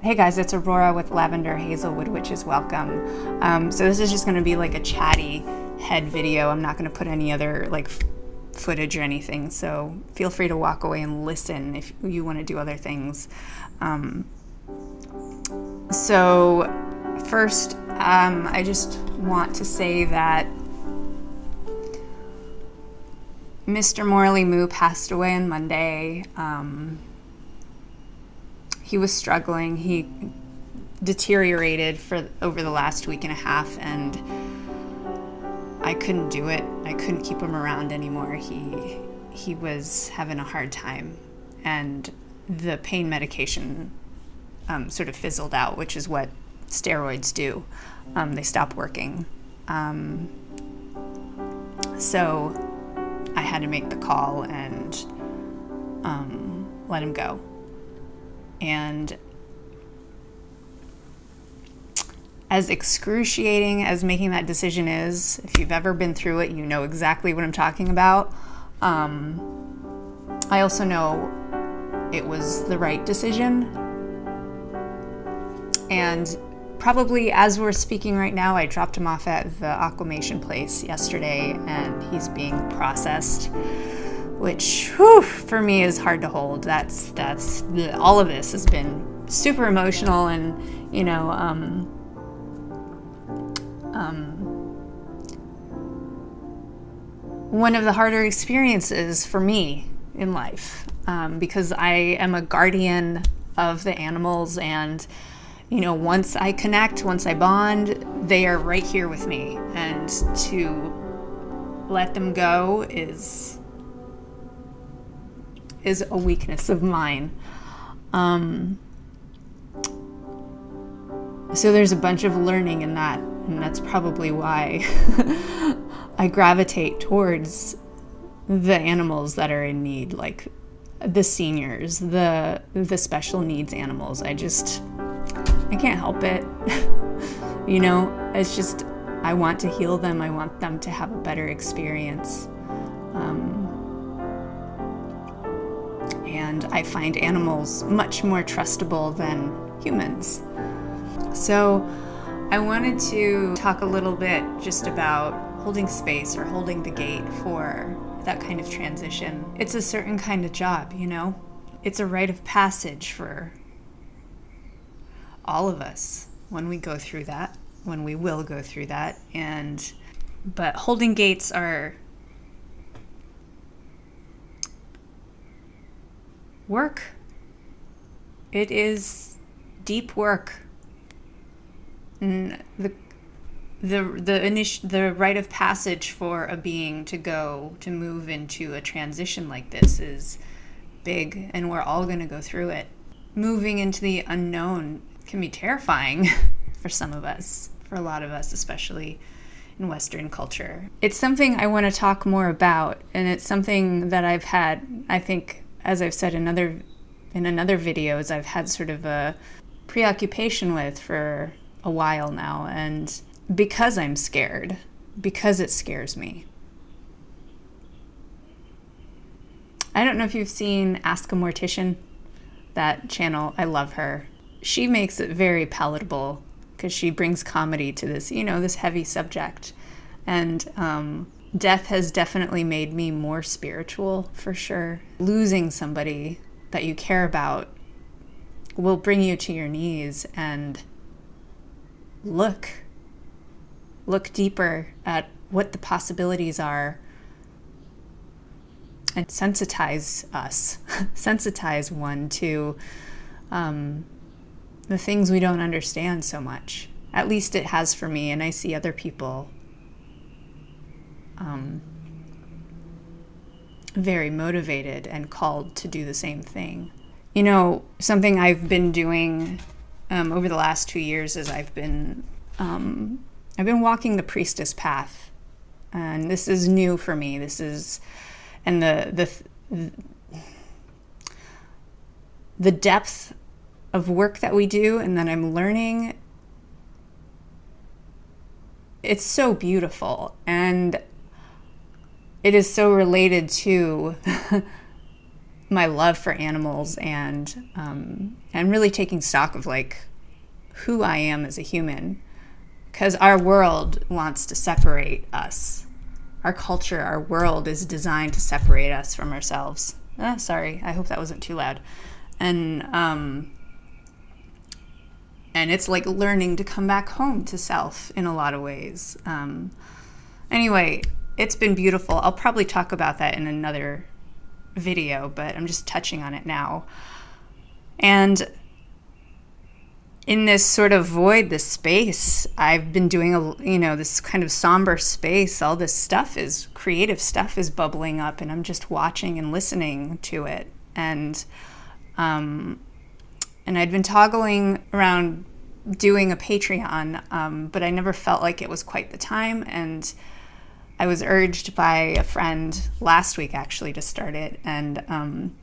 Hey guys, it's Aurora with Lavender, Hazelwood, which is welcome. So this is just going to be like a chatty head video. I'm not going to put any other footage or anything, so feel free to walk away and listen if you want to do other things. So first, I just want to say that Mr. Morley Moo passed away on Monday. He was struggling. He deteriorated over the last week and a half, and I couldn't do it. I couldn't keep him around anymore. He was having a hard time, and the pain medication sort of fizzled out, which is what steroids do. They stop working. So I had to make the call and let him go. And as excruciating as making that decision is, if you've ever been through it, you know exactly what I'm talking about. I also know it was the right decision. And probably as we're speaking right now, I dropped him off at the aquamation place yesterday, and he's being processed, which for me is hard to hold. That's all of this has been super emotional, and one of the harder experiences for me in life, because I am a guardian of the animals, and once I connect, once I bond, they are right here with me, and to let them go is a weakness of mine. So there's a bunch of learning in that, and that's probably why I gravitate towards the animals that are in need, like the seniors, the special needs animals. I can't help it. It's just, I want to heal them. I want them to have a better experience. And I find animals much more trustable than humans. So I wanted to talk a little bit just about holding space or holding the gate for that kind of transition. It's a certain kind of job, It's a rite of passage for all of us when we go through that, when we will go through that. But holding gates are work. It is deep work. And the rite of passage for a being to move into a transition like this is big, and we're all going to go through it. Moving into the unknown can be terrifying for some of us, for a lot of us, especially in Western culture. It's something I want to talk more about, and it's something that I've had, I think, as I've said in other videos, I've had sort of a preoccupation with for a while now, and because I'm scared, because it scares me. I don't know if you've seen Ask a Mortician, that channel. I love her. She makes it very palatable because she brings comedy to this, this heavy subject. And death has definitely made me more spiritual, for sure. Losing somebody that you care about will bring you to your knees and look deeper at what the possibilities are, and sensitize one to the things we don't understand so much. At least it has for me, and I see other people very motivated and called to do the same thing. Something I've been doing over the last 2 years is I've been walking the Priestess path, and this is new for me. And the depth of work that we do, and that I'm learning, it's so beautiful, and it is so related to my love for animals and really taking stock of like who I am as a human, because our world wants to separate us. Our culture, our world is designed to separate us from ourselves. Sorry, I hope that wasn't too loud. And it's like learning to come back home to self in a lot of ways. Anyway, it's been beautiful. I'll probably talk about that in another video, but I'm just touching on it now. And in this sort of void, this space, I've been doing this kind of somber space. All this creative stuff is bubbling up, and I'm just watching and listening to it. And I'd been toggling around doing a Patreon, but I never felt like it was quite the time. And I was urged by a friend last week, actually, to start it, and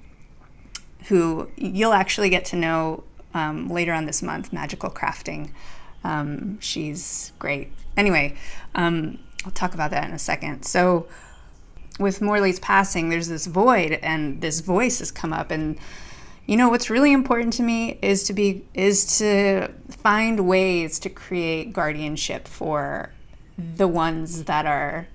who you'll actually get to know later on this month, Magical Crafting. She's great. Anyway, I'll talk about that in a second. So with Morley's passing, there's this void, and this voice has come up. And what's really important to me is to find ways to create guardianship for the ones that are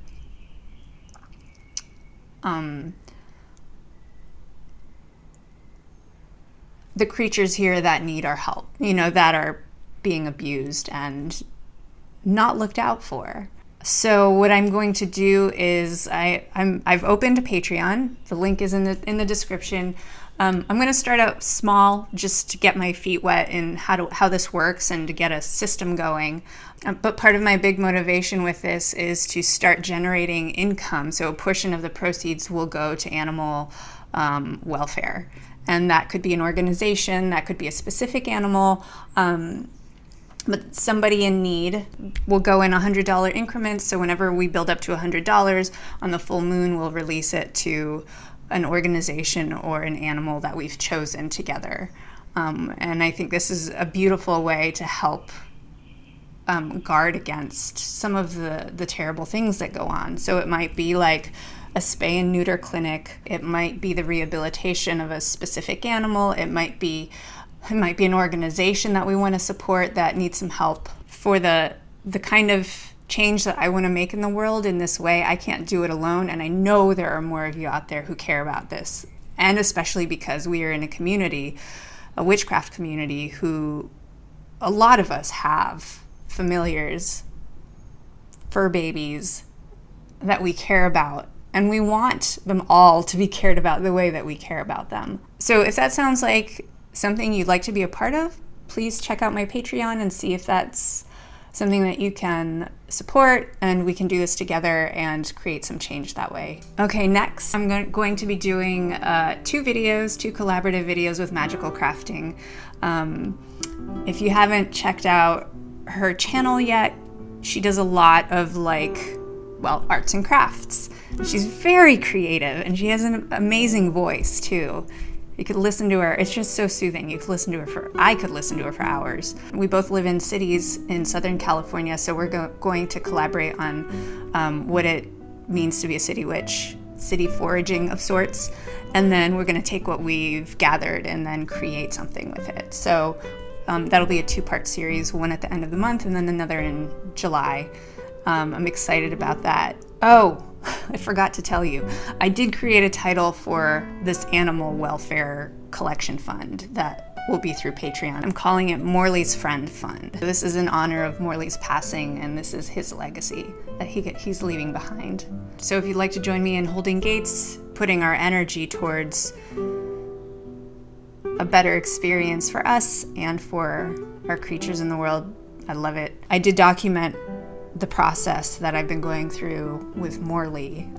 the creatures here that need our help, that are being abused and not looked out for. So what I'm going to do is I've opened a Patreon. The link is in the description. I'm going to start out small just to get my feet wet in how this works and to get a system going. But part of my big motivation with this is to start generating income. So a portion of the proceeds will go to animal welfare. And that could be an organization, that could be a specific animal, but somebody in need will go in $100 increments. So whenever we build up to $100, on the full moon, we'll release it to an organization or an animal that we've chosen together. And I think this is a beautiful way to help guard against some of the terrible things that go on. So it might be like a spay and neuter clinic. It might be the rehabilitation of a specific animal. It might be an organization that we want to support that needs some help for the kind of change that I want to make in the world in this way. I can't do it alone, and I know there are more of you out there who care about this, and especially because we are in a community, a witchcraft community, who a lot of us have familiars, fur babies that we care about. And we want them all to be cared about the way that we care about them. So if that sounds like something you'd like to be a part of, please check out my Patreon and see if that's something that you can support, and we can do this together and create some change that way. Okay, next I'm going to be doing two collaborative videos with Magical Crafting. If you haven't checked out her channel yet, she does a lot of arts and crafts. She's very creative, and she has an amazing voice too. You could listen to her. It's just so soothing. I could listen to her for hours. We both live in cities in Southern California, so we're going to collaborate on what it means to be a city witch, city foraging of sorts, and then we're going to take what we've gathered and then create something with it. So that'll be a 2-part series, one at the end of the month and then another in July. I'm excited about that. Oh, I forgot to tell you. I did create a title for this animal welfare collection fund that will be through Patreon. I'm calling it Morley's Friend Fund. This is in honor of Morley's passing, and this is his legacy that he's leaving behind. So if you'd like to join me in Holding Gates, putting our energy towards a better experience for us and for our creatures in the world, I love it. I did document the process that I've been going through with Morley,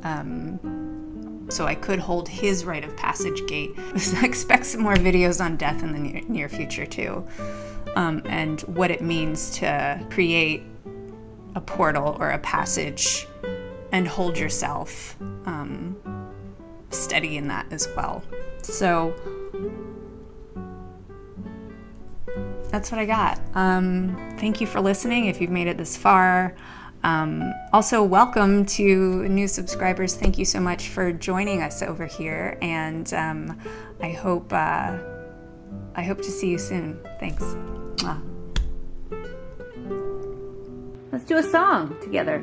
so I could hold his rite of passage gate. Expect some more videos on death in the near future too, and what it means to create a portal or a passage and hold yourself steady in that as well. So that's what I got. Thank you for listening if you've made it this far. Also, welcome to new subscribers. Thank you so much for joining us over here, and I hope to see you soon. Thanks. Mwah. Let's do a song together.